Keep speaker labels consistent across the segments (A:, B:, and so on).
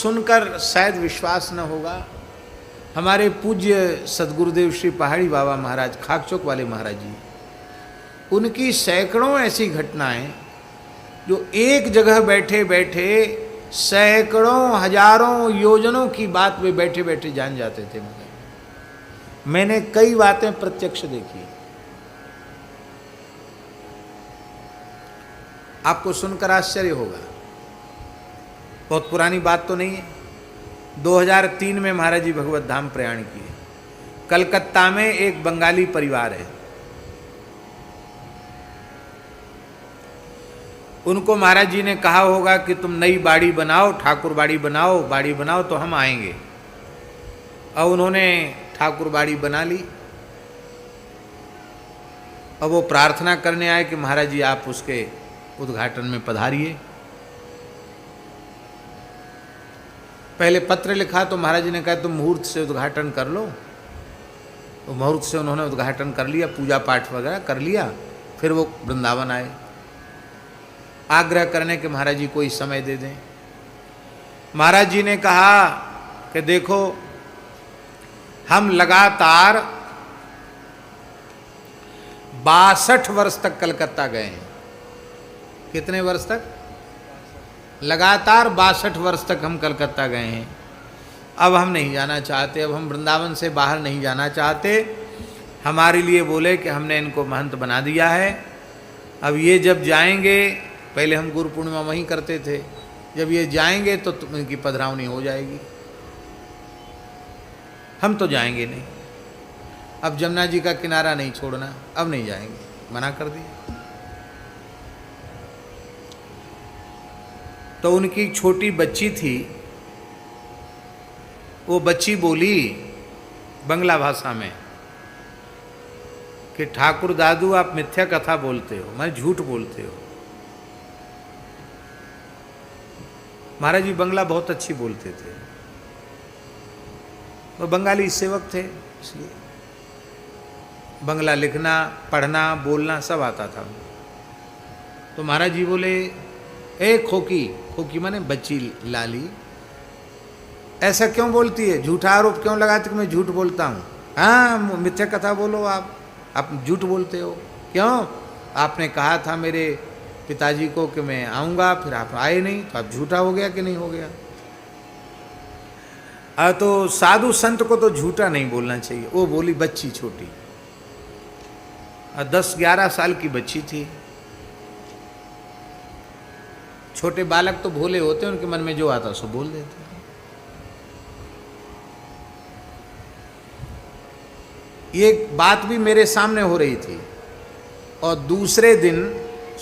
A: सुनकर शायद विश्वास न होगा, हमारे पूज्य सदगुरुदेव श्री पहाड़ी बाबा महाराज, खाकचौक वाले महाराज जी, उनकी सैकड़ों ऐसी घटनाएं जो एक जगह बैठे बैठे सैकड़ों हजारों योजनों की बात वे बैठे बैठे जान जाते थे। मैंने कई बातें प्रत्यक्ष देखी। आपको सुनकर आश्चर्य होगा, बहुत पुरानी बात तो नहीं है। 2003 में महाराज जी भगवत धाम प्रयाण किए। कलकत्ता में एक बंगाली परिवार है, उनको महाराज जी ने कहा होगा कि तुम नई बाड़ी बनाओ, ठाकुर बाड़ी बनाओ तो हम आएंगे। और उन्होंने ठाकुर बाड़ी बना ली। अब वो प्रार्थना करने आए कि महाराज जी आप उसके उद्घाटन में पधारिए। पहले पत्र लिखा तो महाराज जी ने कहा तुम मुहूर्त से उद्घाटन कर लो। तो मुहूर्त से उन्होंने उद्घाटन कर लिया, पूजा पाठ वगैरह कर लिया। फिर वो वृंदावन आए, आग्रह करने के महाराज जी कोई समय दे दें। महाराज जी ने कहा कि देखो हम लगातार 62 वर्ष तक कलकत्ता गए हैं। कितने वर्ष तक? लगातार 62 वर्ष तक हम कलकत्ता गए हैं। अब हम नहीं जाना चाहते, अब हम वृंदावन से बाहर नहीं जाना चाहते। हमारे लिए बोले कि हमने इनको महंत बना दिया है। अब ये जब जाएंगे, पहले हम गुरु पूर्णिमा वहीं करते थे, जब ये जाएंगे तो इनकी पधरावनी हो जाएगी, हम तो जाएंगे नहीं। अब जमुना जी का किनारा नहीं छोड़ना, अब नहीं जाएंगे, मना कर दिया। तो उनकी छोटी बच्ची थी, वो बच्ची बोली बंगला भाषा में कि ठाकुर दादू आप मिथ्या कथा बोलते हो, मैं झूठ बोलते हो। महाराज जी बंगला बहुत अच्छी बोलते थे, वो बंगाली सेवक थे, इसलिए बंगला लिखना, पढ़ना, बोलना सब आता था। तो महाराज जी बोले ए खोकी, खोकी माने बच्ची लाली, ऐसा क्यों बोलती है, झूठा आरोप क्यों लगाती कि मैं झूठ बोलता हूँ? हाँ मिथ्या कथा बोलो, आप झूठ बोलते हो क्यों? आपने कहा था मेरे पिताजी को कि मैं आऊँगा, फिर आप आए नहीं, तो आप झूठा हो गया कि नहीं हो गया? तो साधु संत को तो झूठा नहीं बोलना चाहिए। वो बोली बच्ची छोटी, 10-11 साल की बच्ची थी। छोटे बालक तो भोले होते हैं, उनके मन में जो आता सो बोल देते। ये बात भी मेरे सामने हो रही थी। और दूसरे दिन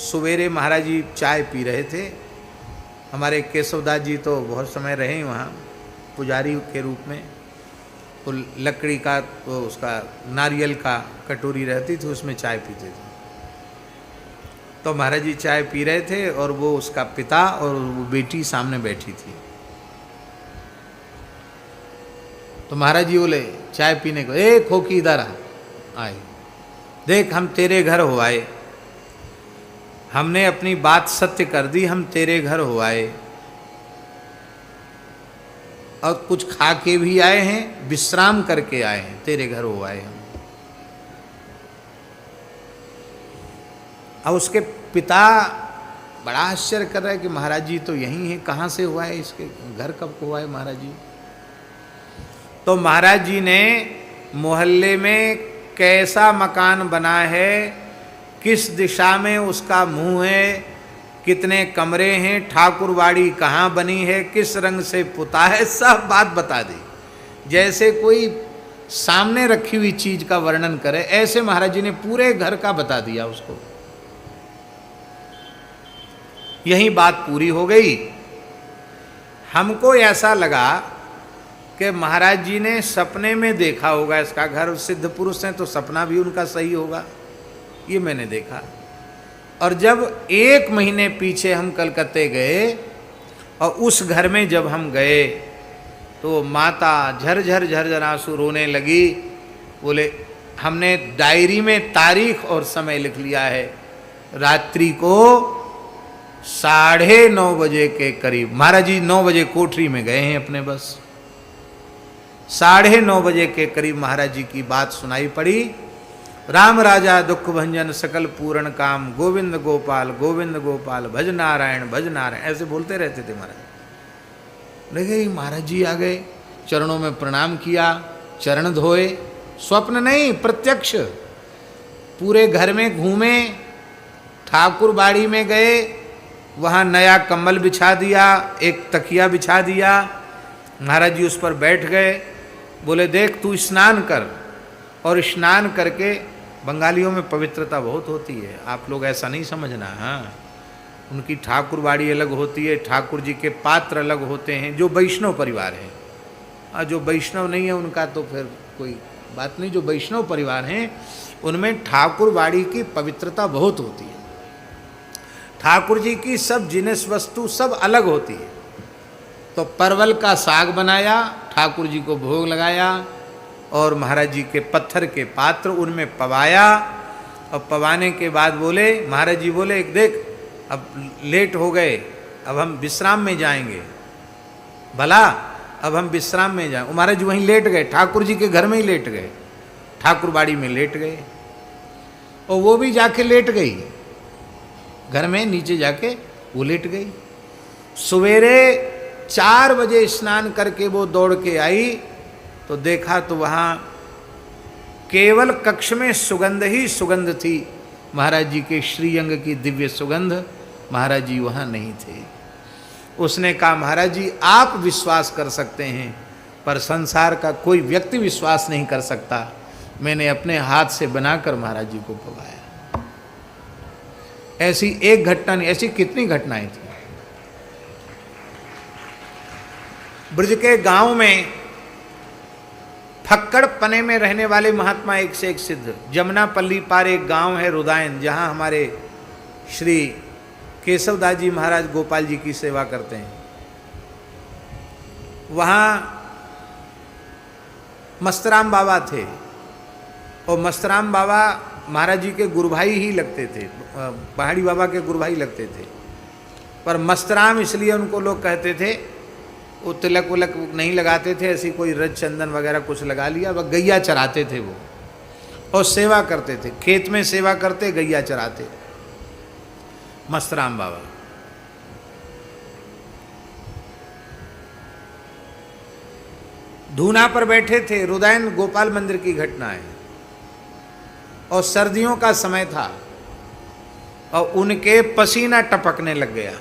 A: सवेरे महाराज जी चाय पी रहे थे। हमारे केशवदास जी तो बहुत समय रहे वहाँ पुजारी के रूप में। तो लकड़ी का तो उसका नारियल का कटोरी रहती थी, उसमें चाय पीते थे। तो महाराज जी चाय पी रहे थे और वो उसका पिता और वो बेटी सामने बैठी थी। तो महाराज जी बोले चाय पीने को, ए खोकी इधर आए, देख हम तेरे घर हो आए, हमने अपनी बात सत्य कर दी, हम तेरे घर हो आए और कुछ खा के भी आए हैं, विश्राम करके आए हैं, तेरे घर हो आए हम। और उसके पिता बड़ा आश्चर्य कर रहे हैं कि महाराज जी तो यहीं हैं, कहाँ से हुआ है, इसके घर कब को हुआ है महाराज जी? तो महाराज जी ने मोहल्ले में कैसा मकान बना है, किस दिशा में उसका मुंह है, कितने कमरे हैं, ठाकुरवाड़ी कहाँ बनी है, किस रंग से पुता है, सब बात बता दी। जैसे कोई सामने रखी हुई चीज का वर्णन करे, ऐसे महाराज जी ने पूरे घर का बता दिया उसको। यही बात पूरी हो गई। हमको ऐसा लगा कि महाराज जी ने सपने में देखा होगा इसका घर, सिद्ध पुरुष हैं तो सपना भी उनका सही होगा, ये मैंने देखा। और जब 1 महीने पीछे हम कलकत्ते गए और उस घर में जब हम गए तो माता झरझर झरझर आंसू रोने लगी। बोले हमने डायरी में तारीख और समय लिख लिया है, रात्रि को 9:30 के करीब महाराज जी 9 बजे कोठरी में गए हैं अपने, बस 9:30 के करीब महाराज जी की बात सुनाई पड़ी। राम राजा दुख भंजन सकल पूर्ण काम, गोविंद गोपाल भज नारायण भज नारायण, ऐसे बोलते रहते थे महाराज। देखिए महाराज जी आ गए, चरणों में प्रणाम किया, चरण धोए, स्वप्न नहीं प्रत्यक्ष। पूरे घर में घूमे, ठाकुर बाड़ी में गए, वहाँ नया कम्बल बिछा दिया, एक तकिया बिछा दिया, महाराज जी उस पर बैठ गए। बोले देख तू स्नान कर, और स्नान करके, बंगालियों में पवित्रता बहुत होती है, आप लोग ऐसा नहीं समझना। हाँ, उनकी ठाकुर बाड़ी अलग होती है, ठाकुर जी के पात्र अलग होते हैं, जो वैष्णव परिवार है। जो वैष्णव नहीं है उनका तो फिर कोई बात नहीं, जो वैष्णव परिवार हैं उनमें ठाकुर बाड़ी की पवित्रता बहुत होती है। ठाकुर जी की सब जिनिस वस्तु सब अलग होती है। तो परवल का साग बनाया, ठाकुर जी को भोग लगाया, और महाराज जी के पत्थर के पात्र उनमें पवाया, और पवाने के बाद बोले, महाराज जी बोले देख अब लेट हो गए, अब हम विश्राम में जाएंगे। भला अब हम विश्राम में जाएं। महाराज जी वहीं लेट गए, ठाकुर जी के घर में ही लेट गए, ठाकुर बाड़ी में लेट गए, और वो भी जाके लेट गई घर में, नीचे जाके वो लेट गई। सवेरे 4 बजे स्नान करके वो दौड़ के आई, तो देखा तो वहाँ केवल कक्ष में सुगंध ही सुगंध थी, महाराज जी के श्रीअंग की दिव्य सुगंध। महाराज जी वहाँ नहीं थे। उसने कहा महाराज जी आप विश्वास कर सकते हैं, पर संसार का कोई व्यक्ति विश्वास नहीं कर सकता, मैंने अपने हाथ से बनाकर महाराज जी को पवाया। ऐसी एक घटना नहीं, ऐसी कितनी घटनाएं थी। ब्रज के गांव में फक्कड़ पने में रहने वाले महात्मा एक से एक सिद्ध। जमुनापल्ली पार एक गांव है रुदायन, जहां हमारे श्री केशवदास जी महाराज गोपाल जी की सेवा करते हैं। वहाँ मस्तराम बाबा थे, और मस्तराम बाबा महाराज जी के गुरु भाई ही लगते थे, पहाड़ी बाबा के गुरु भाई लगते थे। पर मस्तराम इसलिए उनको लोग कहते थे, वो तिलक उलक नहीं लगाते थे, ऐसी कोई रज चंदन वगैरह कुछ लगा लिया, वह गैया चराते थे वो, और सेवा करते थे, खेत में सेवा करते, गैया चराते मस्तराम बाबा। धूना पर बैठे थे, रुदायन गोपाल मंदिर की घटना है, और सर्दियों का समय था, और उनके पसीना टपकने लग गया।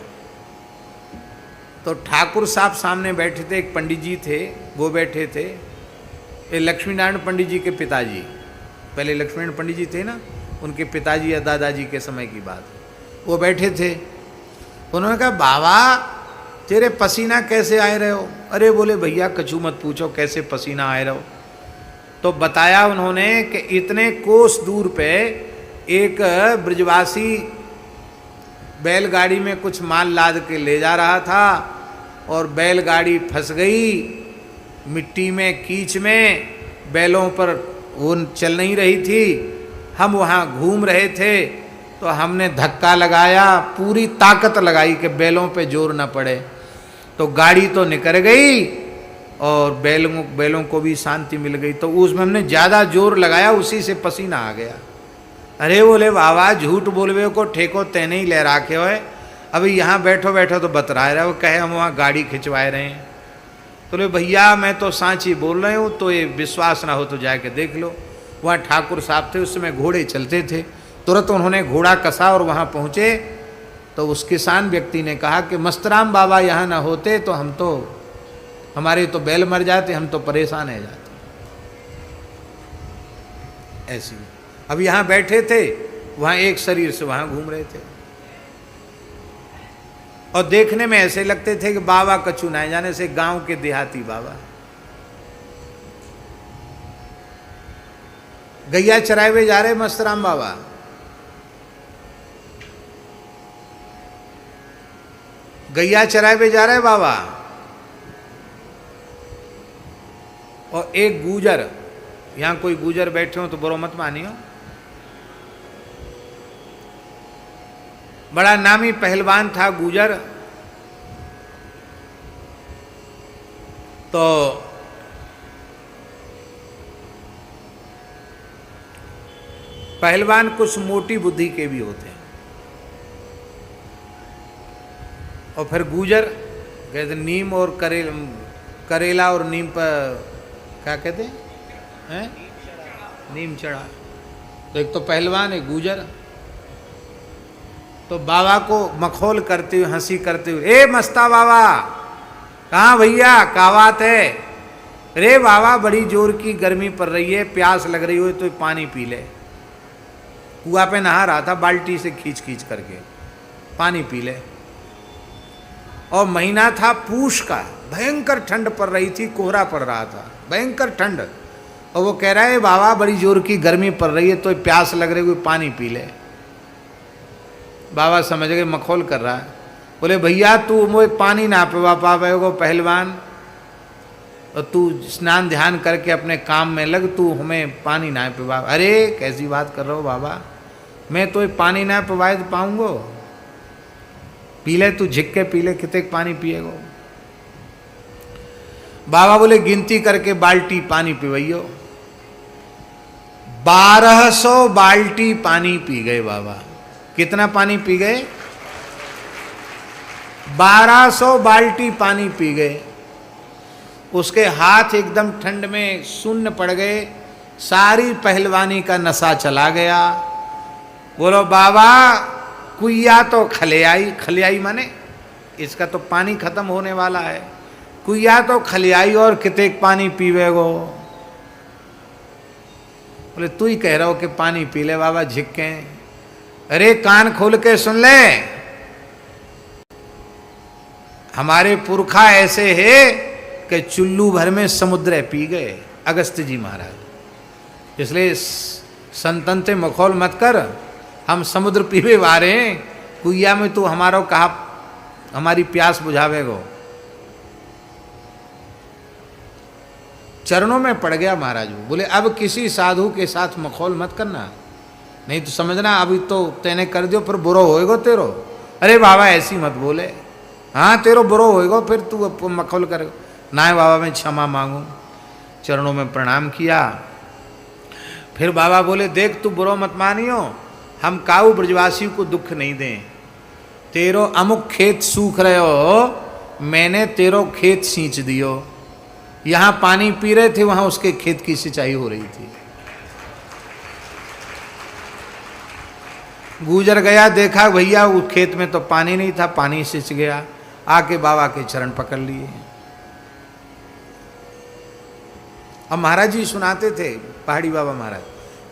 A: तो ठाकुर साहब सामने बैठे थे, एक पंडित जी थे वो बैठे थे, ये लक्ष्मी नारायण पंडित जी के पिताजी, पहले लक्ष्मी नारायण पंडित जी थे ना, उनके पिताजी या दादाजी के समय की बात, वो बैठे थे। उन्होंने कहा बाबा तेरे पसीना कैसे आए रहे हो? अरे बोले भैया कछु मत पूछो कैसे पसीना आए रहो। तो बताया उन्होंने कि इतने कोस दूर पे एक ब्रजवासी बैलगाड़ी में कुछ माल लाद के ले जा रहा था, और बैलगाड़ी फंस गई मिट्टी में, कीच में, बैलों पर वो चल नहीं रही थी। हम वहाँ घूम रहे थे तो हमने धक्का लगाया, पूरी ताकत लगाई कि बैलों पे जोर न पड़े, तो गाड़ी तो निकल गई और बैलों को भी शांति मिल गई। तो उसमें हमने ज़्यादा जोर लगाया, उसी से पसीना आ गया। अरे बोले बाबा झूठ बोलवे को ठेको तेने ही ले राखे हो, अभी यहाँ बैठो बैठो तो बतरा रहे हो, कहे हम वहाँ गाड़ी खिंचवाए रहे हैं। तो बोले भैया मैं तो सांची बोल रहे हूँ, तो ये विश्वास ना हो तो जाके देख लो। वहाँ ठाकुर साहब थे, उस समय घोड़े चलते थे, तुरंत उन्होंने घोड़ा कसा और वहाँ पहुँचे। तो उस किसान व्यक्ति ने कहा कि मस्तराम बाबा यहाँ ना होते तो हम तो, हमारे तो बैल मर जाते, हम तो परेशान है जाते। ऐसी अब यहाँ बैठे थे, वहाँ एक शरीर से वहाँ घूम रहे थे, और देखने में ऐसे लगते थे कि बाबा कछु ना जाने से गांव के देहाती बाबा। गैया चराए हुए जा रहे मस्तराम बाबा, गैया चराए हुए जा रहे बाबा, और एक गूजर, यहाँ कोई गूजर बैठे हो तो बुरा मत मानियो, बड़ा नामी पहलवान था गुजर। तो पहलवान कुछ मोटी बुद्धि के भी होते हैं। और फिर गुजर कहते नीम और करेला और नीम पर क्या कहते हैं, नीम चढ़ा। तो एक तो पहलवान है गुजर, तो बाबा को मखौल करते हुए हंसी करते हुए, ए मस्ता बाबा, कहाँ भैया, क्या बात है? अरे बाबा बड़ी जोर की गर्मी पड़ रही है, प्यास लग रही हो तो पानी पी ले। कुआं पे नहा रहा था, बाल्टी से खींच खींच करके, पानी पी ले। और महीना था पूष का, भयंकर ठंड पड़ रही थी, कोहरा पड़ रहा था, भयंकर ठंड। और वो कह रहा है बाबा बड़ी जोर की गर्मी पड़ रही है तो प्यास लग रही है, कोई पानी पी ले। बाबा समझ गए मखौल कर रहा है। बोले भैया तू मुझे पानी ना पिवा पावेगो पहलवान, और तू स्नान ध्यान करके अपने काम में लग, तू हमें पानी ना पिवा। अरे कैसी बात कर रहे हो बाबा, मैं तो पानी ना पिवा पाऊंगो, पी ले तू, झिक के पी ले, कितने पानी पिएगो। बाबा बोले गिनती करके बाल्टी पानी पिवैयो। 1200 बाल्टी पानी पी गए बाबा। कितना पानी पी गए? 1200 बाल्टी पानी पी गए। उसके हाथ एकदम ठंड में शून्य पड़ गए, सारी पहलवानी का नशा चला गया। बोलो बाबा कुइया तो खलियाई, खलियाई माने इसका तो पानी खत्म होने वाला है, कुइया तो खलियाई और कितने पानी पीवेगो। बोले तू ही कह रहा हो कि पानी पी ले बाबा झिक्के। अरे कान खोल के सुन ले, हमारे पुरखा ऐसे है कि चुल्लू भर में समुद्र पी गए, अगस्त जी महाराज। इसलिए संतन से मखौल मत कर, हम समुद्र पीवे वारे हैं, कुइया में तू हमारा कहा हमारी प्यास बुझावेगो। चरणों में पड़ गया महाराज। बोले अब किसी साधु के साथ मखौल मत करना, नहीं तो समझना अभी तो तेने कर दियो फिर बुरो होएगो तेरो। अरे बाबा ऐसी मत बोले, हाँ तेरो बुरो होएगो फिर तू मखौल करेगो। ना बाबा मैं क्षमा मांगू। चरणों में प्रणाम किया। फिर बाबा बोले देख तू बुरो मत मानियो, हम काऊ ब्रजवासियों को दुख नहीं दें। तेरो अमुक खेत सूख रहे हो, मैंने तेरो खेत सींच दियो। यहाँ पानी पी रहे थे, वहाँ उसके खेत की सिंचाई हो रही थी। गुजर गया, देखा भैया उस खेत में तो पानी नहीं था, पानी सिंच गया। आके बाबा के चरण पकड़ लिए। अब महाराज जी सुनाते थे, पहाड़ी बाबा महाराज,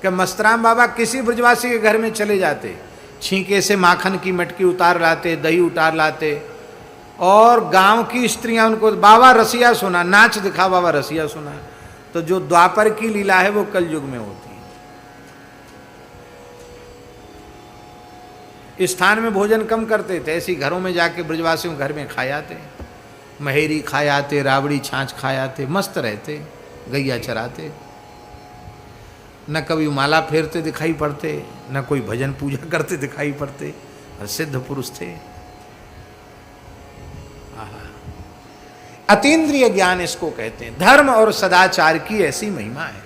A: कि मस्तराम बाबा किसी ब्रजवासी के घर में चले जाते, छींके से माखन की मटकी उतार लाते, दही उतार लाते, और गांव की स्त्रियां उनको बाबा रसिया सुना, नाच दिखा बाबा रसिया सुना। तो जो द्वापर की लीला है वो कल युग में होती है। इस स्थान में भोजन कम करते थे, ऐसी घरों में जाके ब्रजवासियों घर में खाए आते, महेरी खाए आते, राबड़ी छाछ खाए आते, मस्त रहते, गैया चराते, न कभी माला फेरते दिखाई पड़ते, न कोई भजन पूजा करते दिखाई पड़ते, और सिद्ध पुरुष थे। अतीन्द्रिय ज्ञान इसको कहते हैं। धर्म और सदाचार की ऐसी महिमा है।